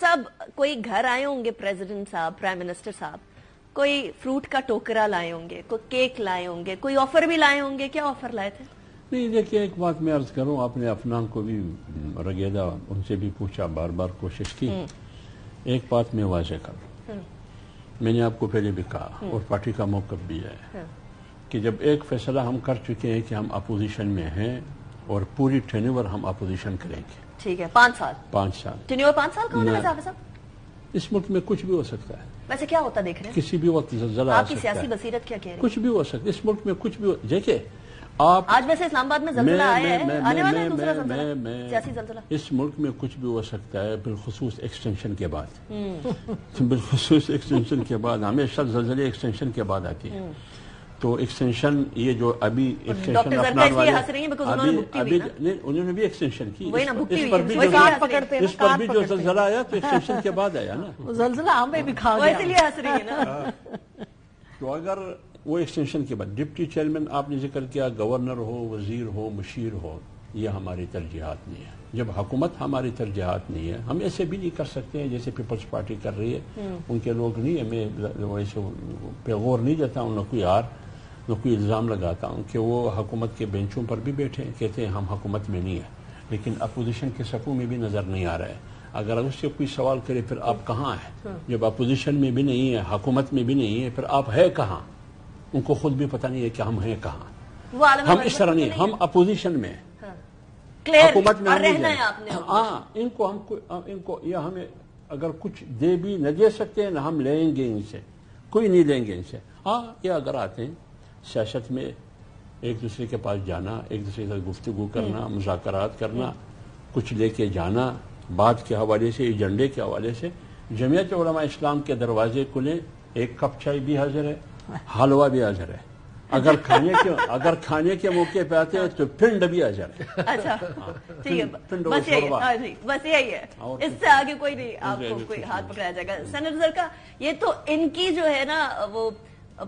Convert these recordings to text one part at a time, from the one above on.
صاحب کوئی گھر آئے ہوں گے پریزیڈنٹ صاحب، پرائم منسٹر صاحب، کوئی فروٹ کا ٹوکرا لائے ہوں گے، کوئی کیک لائے ہوں گے، کوئی آفر بھی لائے ہوں گے، کیا آفر لائے تھے؟ نہیں دیکھیے، ایک بات میں عرض کروں، آپ نے افنان کو بھی رگیدہ ان سے بھی پوچھا، بار بار کوشش کی. ایک بات میں واضح کروں، میں نے آپ کو پہلے بھی کہا اور پارٹی کا موقف بھی ہے کہ جب ایک فیصلہ ہم کر چکے ہیں کہ ہم اپوزیشن میں ہیں اور پوری ٹینیور ہم اپوزیشن کریں گے. ٹھیک ہے، 5 سال. 5 سال ٹینیور 5 سال کا ہونا ہے حافظ صاحب؟ اس ملک میں کچھ بھی ہو سکتا ہے. ویسے کیا ہوتا دیکھ رہے ہیں؟ کسی بھی وقت زلزلہ آ آپ کی سکتا سیاسی ہے، بصیرت کیا کہہ رہی ہے؟ کچھ بھی ہو سکتا ہے اس ملک میں، کچھ بھی دیکھیں آپ. آج ویسے اسلام آباد میں زلزلہ آیا ہے، آنے والا ہے دوسرا زلزلہ، سیاسی زلزلہ. اس ملک میں کچھ بھی ہو سکتا ہے، بالخصوص ایکسٹینشن کے بعد. بالخصوص ایکسٹینشن کے بعد، ہمیشہ زلزلے ایکسٹینشن کے بعد آتی ہے. تو ایکسٹینشن یہ جو ابھی ایکسٹینشن افنان والے انہوں نے بھی ایکسٹینشن کی، اس پر بھی جو زلزلہ آیا تو ایکسٹینشن کے بعد آیا نا. زلزلہ ہمیں بھی کھا گیا، اسی لیے ہنس رہی ہے نا. تو اگر وہ ایکسٹینشن کے بعد ڈپٹی چیئرمین آپ نے ذکر کیا، گورنر ہو، وزیر ہو، مشیر ہو، یہ ہماری ترجیحات نہیں ہے. جب حکومت ہماری ترجیحات نہیں ہے، ہم ایسے بھی نہیں کر سکتے ہیں جیسے پیپلز پارٹی کر رہی ہے. ان کے لوگ نہیں ہے، میں ویسے پہ غور نہیں دیتا ہوں، نہ کوئی الزام لگاتا ہوں کہ وہ حکومت کے بینچوں پر بھی بیٹھے کہتے ہیں ہم حکومت میں نہیں ہیں، لیکن اپوزیشن کے صفوں میں بھی نظر نہیں آ رہا ہے. اگر اس سے کوئی سوال کرے پھر آپ کہاں ہیں؟ جب اپوزیشن میں بھی نہیں ہے، حکومت میں بھی نہیں ہے، پھر آپ ہے کہاں؟ ان کو خود بھی پتہ نہیں ہے کہ ہم ہیں کہاں. ہم اس طرح نہیں، ہم اپوزیشن میں حکومت میں نہیں ہیں. ہاں، ان کو یا ہمیں اگر کچھ دے بھی نہ دے سکتے ہیں نہ ہم لیں گے ان سے، کوئی نہیں لیں گے ان سے. ہاں، یہ اگر آتے ہیں سیاست میں ایک دوسرے کے پاس جانا، ایک دوسرے سے گفتگو کرنا، مذاکرات کرنا، کچھ لے کے جانا، بات کے حوالے سے، ایجنڈے کے حوالے سے. جمعیت علماء اسلام کے دروازے کھلے، ایک کپ چائے بھی حاضر ہے، حلوہ بھی حاضر ہے. اگر کھانے کے موقع پہ آتے ہیں تو پنڈ بھی حاضر ہے. اچھا ٹھیک ہے، بس یہی ہے، اس سے آگے کوئی نہیں آپ کو کوئی ہاتھ پکڑایا جائے گا. سینیٹر زرکا، یہ تو ان کی جو ہے نا وہ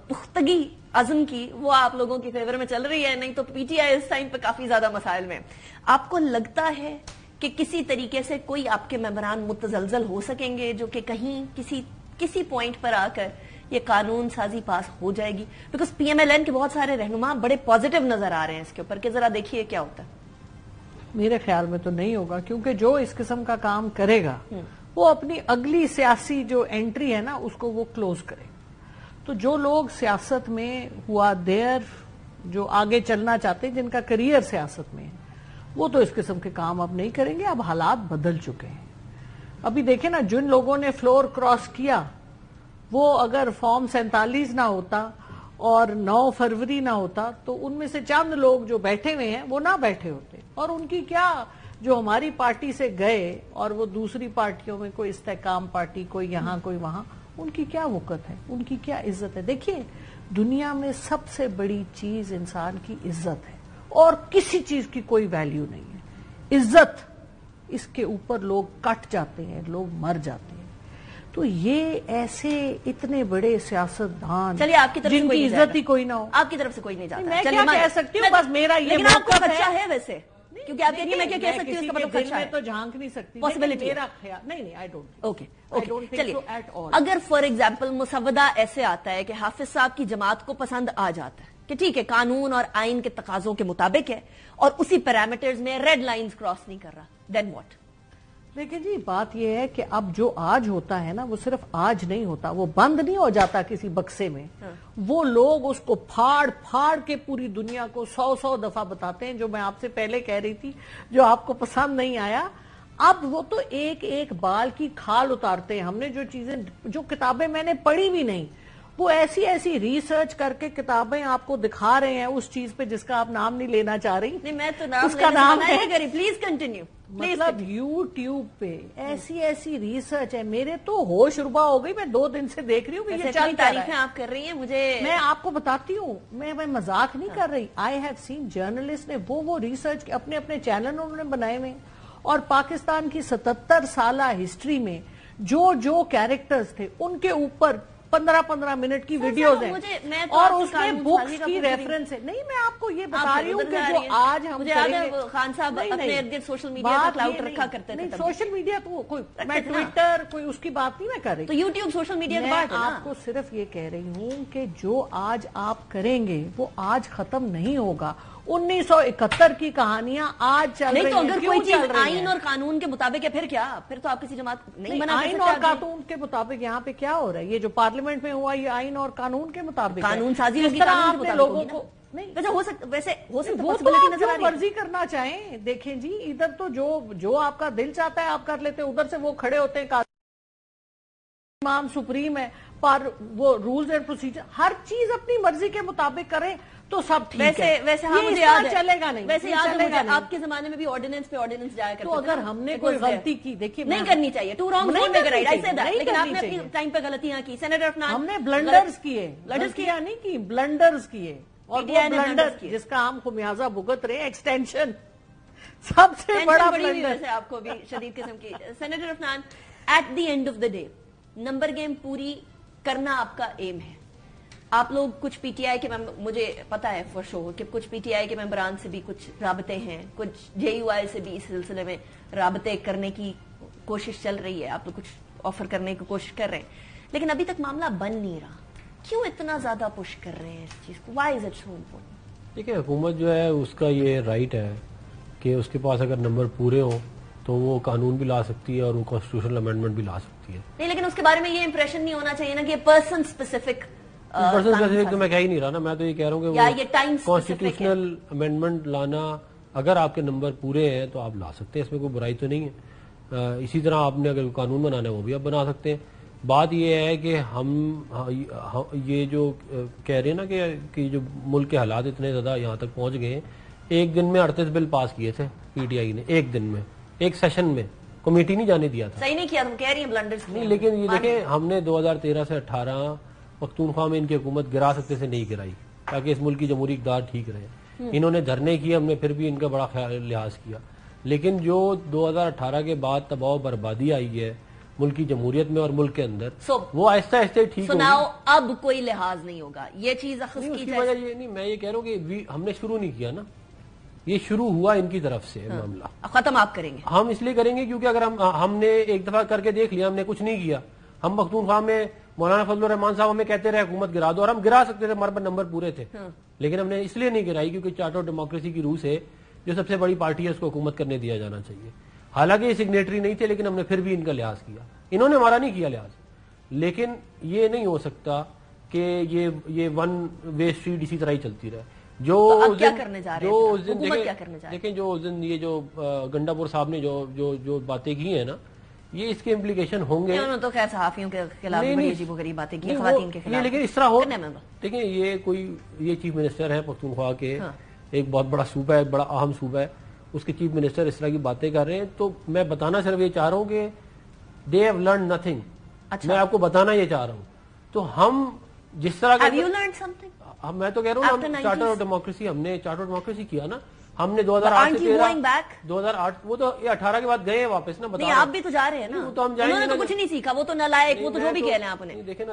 پختگی عزم کی، وہ آپ لوگوں کی فیور میں چل رہی ہے. نہیں تو P T I us time پہ کافی زیادہ مسائل میں. آپ کو لگتا ہے کہ کسی طریقے سے کوئی آپ کے ممبران متزلزل ہو سکیں گے جو کہ کہیں کسی پوائنٹ پر آ کر یہ قانون سازی پاس ہو جائے گی؟ Because P M L N کے بہت سارے رہنما بڑے پازیٹیو نظر آ رہے ہیں اس کے اوپر کہ ذرا دیکھیے کیا ہوتا ہے. میرے خیال میں تو نہیں ہوگا، کیونکہ جو اس قسم کا کام کرے گا وہ اپنی اگلی سیاسی جو انٹری ہے نا اس کو وہ کلوز کرے. تو جو لوگ سیاست میں ہوا دیر جو آگے چلنا چاہتے ہیں، جن کا کریئر سیاست میں ہے، وہ تو اس قسم کے کام اب نہیں کریں گے. اب حالات بدل چکے ہیں. ابھی دیکھیں نا، جن لوگوں نے فلور کراس کیا، وہ اگر فارم 47 نہ ہوتا اور 9 فروری نہ ہوتا تو ان میں سے چند لوگ جو بیٹھے ہوئے ہیں وہ نہ بیٹھے ہوتے. اور ان کی کیا، جو ہماری پارٹی سے گئے اور وہ دوسری پارٹیوں میں کوئی استحکام پارٹی، کوئی یہاں کوئی وہاں، ان کی کیا وقت ہے، ان کی کیا عزت ہے. دیکھیے، دنیا میں سب سے بڑی چیز انسان کی عزت ہے اور کسی چیز کی کوئی ویلیو نہیں ہے. عزت، اس کے اوپر لوگ کٹ جاتے ہیں، لوگ مر جاتے ہیں. تو یہ ایسے اتنے بڑے سیاستدان جن کی عزت ہی کوئی نہ ہو، آپ کی طرف سے کوئی نہیں جاتا. میں کیا کہہ سکتی ہوں، بس میرا یہ لیکن آپ کو خدشہ ہے ویسے، کیونکہ آپ کہتی ہیں میں کیا کہہ سکتی ہوں، اس کا مطلب خدشہ ہے. میں تو جھانک نہیں سکتی، میرا خیال نہیں، آئی ڈونٹ. اوکے چلیے، اگر فار ایگزامپل مسودہ ایسے آتا ہے کہ حافظ صاحب کی جماعت کو پسند آ جاتا ہے کہ ٹھیک ہے قانون اور آئین کے تقاضوں کے مطابق ہے اور اسی پیرامیٹرز میں ریڈ لائنز کراس نہیں کر رہا، دین واٹ؟ لیکن جی بات یہ ہے کہ اب جو آج ہوتا ہے نا وہ صرف آج نہیں ہوتا، وہ بند نہیں ہو جاتا کسی بکسے میں. وہ لوگ اس کو پھاڑ کے پوری دنیا کو 100 دفعہ بتاتے ہیں. جو میں آپ سے پہلے کہہ رہی تھی، جو آپ کو پسند نہیں آیا، اب وہ تو ایک ایک بال کی کھال اتارتے ہیں. ہم نے جو چیزیں، جو کتابیں میں نے پڑھی بھی نہیں، وہ ایسی ریسرچ کر کے کتابیں آپ کو دکھا رہے ہیں اس چیز پہ جس کا آپ نام نہیں لینا چاہ رہی. نہیں، میں تو نام لینا نہیں کری، پلیز کنٹینیو. مطلب یوٹیوب پہ ایسی ریسرچ ہے، میرے تو ہوش ربا ہو گئی. میں 2 دن سے دیکھ رہی ہوں کہ یہ چلتا ہے. تعریفیں آپ کر رہی ہیں، مجھے میں آپ کو بتاتی ہوں، میں مذاق نہیں کر رہی. آئی ہیو سین جرنلسٹ نے وہ ریسرچ اپنے چینل انہوں نے بنائے ہوئے، اور پاکستان کی 77 سالہ ہسٹری میں جو کیریکٹرز تھے ان کے اوپر 15-15 منٹ کی ویڈیوز ہیں اور اس میں بکس کی ریفرنس ہے. نہیں میں آپ کو یہ بتا رہی ہوں کہ جو آج ہم خان صاحب اپنے ارد گرد سوشل میڈیا کا کلاؤڈ رکھا کرتے تھے. سوشل میڈیا تو کوئی میں ٹویٹر کوئی اس کی بات نہیں میں کر رہی, تو یوٹیوب سوشل میڈیا کی بات ہے. آپ کو صرف یہ کہہ رہی ہوں کہ جو آج آپ کریں گے وہ آج ختم نہیں ہوگا. 1971 کی کہانیاں آج چل رہی ہیں. نہیں تو اگر کوئی چیز آئین اور قانون کے مطابق ہے پھر کیا, پھر تو آپ کسی جماعت نہیں بنا سکتے. آئین اور قانون کے مطابق یہاں پہ کیا ہو رہا ہے؟ یہ جو پارلیمنٹ میں ہوا یہ آئین اور قانون کے مطابق قانون سازی اس طرح آپ نے لوگوں کو ویسے ہو سکتا وہ تو آپ جو مرضی کرنا چاہیں. دیکھیں جی ادھر تو جو آپ کا دل چاہتا ہے آپ کر لیتے ہیں, ادھر سے وہ کھڑے ہوتے ہیں امام سپریم ہے پر وہ رولز اینڈ پروسیجر ہر چیز اپنی مرضی کے مطابق کریں تو سب ٹھیک ہے. ویسے ہاں مجھے یاد ہے چلے گا نہیں, ویسے یاد ہے آپ کے زمانے میں بھی آرڈیننس پہ آرڈیننس جایا کرتے تو اگر ہم نے کوئی غلطی کی دیکھیے نہیں کرنی چاہیے. Two wrong don't make a right, I say that, لیکن آپ نے اپنی ٹائم پہ غلطیاں کی. سینیٹر عفنان ہم نے بلنڈرز کیے, غلطیاں نہیں کی, بلنڈرز کیے, اور وہ بلنڈر جس کا ہم خمیازہ بھگت رہے ایکسٹینشن سب سے بڑا بلنڈر. آپ کو بھی شدید قسم کی. Senator Afnan, at the end of the day number game پوری کرنا آپ کا ایم ہے. آپ لوگ کچھ پی ٹی آئی کے مجھے پتا ہے فور شور کہ کچھ پی ٹی آئی کے ممبران سے بھی کچھ رابطے ہیں, کچھ جے یو آئی سے بھی اس سلسلے میں رابطے کرنے کی کوشش چل رہی ہے, آپ لوگ کچھ آفر کرنے کی کوشش کر رہے ہیں, لیکن ابھی تک معاملہ بن نہیں رہا. کیوں اتنا زیادہ پش کر رہے ہیں اس چیز کو؟ Why is it so important? دیکھیں حکومت جو ہے اس کا یہ رائٹ ہے کہ اس کے پاس اگر نمبر پورے ہوں تو وہ قانون بھی لا سکتی ہے اور وہ کانسٹیٹیوشنل امینڈمنٹ بھی لا سکتی ہے. نہیں لیکن اس کے بارے میں یہ امپریشن نہیں ہونا چاہیے نا کہ پرسن اسپیسیفک تو میں کہہ ہی نہیں رہا نا, میں تو یہ کہہ رہا ہوں کہ وہ کانسٹیٹیوشنل امینڈمنٹ لانا اگر آپ کے نمبر پورے ہیں تو آپ لا سکتے ہیں, اس میں کوئی برائی تو نہیں ہے. اسی طرح آپ نے اگر قانون بنانا ہے وہ بھی آپ بنا سکتے ہیں. بات یہ ہے کہ ہم یہ جو کہہ رہے ہیں نا کہ جو ملک کے حالات اتنے زیادہ یہاں تک پہنچ گئے ہیں, ایک دن میں 38 بل پاس کیے تھے پی ٹی آئی نے, ایک دن میں, ایک سیشن میں, کمیٹی نہیں جانے دیا تھا. صحیح نہیں کیا, تم کہہ رہی ہیں بلنڈرز نہیں, لیکن یہ دیکھیں ہم نے 2013 سے 18 پختونخوا میں ان کی حکومت گرا سکتے سے نہیں گرائی تاکہ اس ملک کی جمہوری اقدار ٹھیک رہے. انہوں نے دھرنے کیے, ہم نے پھر بھی ان کا بڑا لحاظ کیا. لیکن جو 2018 کے بعد تباہ و بربادی آئی ہے ملک کی جمہوریت میں اور ملک کے اندر, وہ آہستہ آہستہ ٹھیک ہوگی. اب کوئی لحاظ نہیں ہوگا, یہ چیز اس کی وجہ یہ نہیں, میں یہ کہہ رہا ہوں کہ ہم نے شروع نہیں کیا نا, یہ شروع ہوا ان کی طرف سے معاملہ. ختم آپ کریں گے؟ ہم اس لیے کریں گے کیونکہ اگر ہم نے ایک دفعہ کر کے دیکھ لیا, ہم نے کچھ نہیں کیا. ہم پختونخوا میں مولانا فضل الرحمان صاحب ہمیں کہتے رہے حکومت گرا دو, اور ہم گرا سکتے تھے, ہمارے پر نمبر پورے تھے, لیکن ہم نے اس لیے نہیں گرائی کیونکہ چارٹر آف ڈیموکریسی کی روح سے جو سب سے بڑی پارٹی ہے اس کو حکومت کرنے دیا جانا چاہیے. حالانکہ یہ سگنیٹری نہیں تھے لیکن ہم نے پھر بھی ان کا لحاظ کیا. انہوں نے ہمارا نہیں کیا لحاظ, لیکن یہ نہیں ہو سکتا کہ یہ ون وے اسٹریٹ اسی طرح ہی چلتی رہے. دیکھیں جو اس دن یہ جو گنڈا پور صاحب نے جو باتیں کی ہیں نا, یہ اس کے امپلیکیشن ہوں گے. تو خیر صحافیوں کے خلاف بڑی عجیب و غریب باتیں کی, خواتین کے خلاف, لیکن اس طرح ہو. دیکھیں یہ چیف منسٹر ہے پختونخوا کے, ایک بہت بڑا صوبہ ہے, بڑا اہم صوبہ ہے, اس کے چیف منسٹر اس طرح کی باتیں کر رہے ہیں. تو میں بتانا صرف یہ چاہ رہا ہوں کہ دے ہیو لرنڈ نتھنگ. میں آپ کو بتانا یہ چاہ رہا ہوں. تو ہم جس طرح میں تو کہہ رہا ہوں چارٹر آف ڈیموکریسی, ہم نے چارٹر آف ڈیموکریسی کیا نا, ہم نے 2008 سے 2008 وہ تو 18 کے بعد گئے واپس نا. آپ بھی تو جا رہے ہیں نا, تو ہم جائیں گے. کچھ نہیں سیکھا, وہ تو نالائق, وہ تو جو بھی کہہ رہے ہیں آپ نے. دیکھیں نا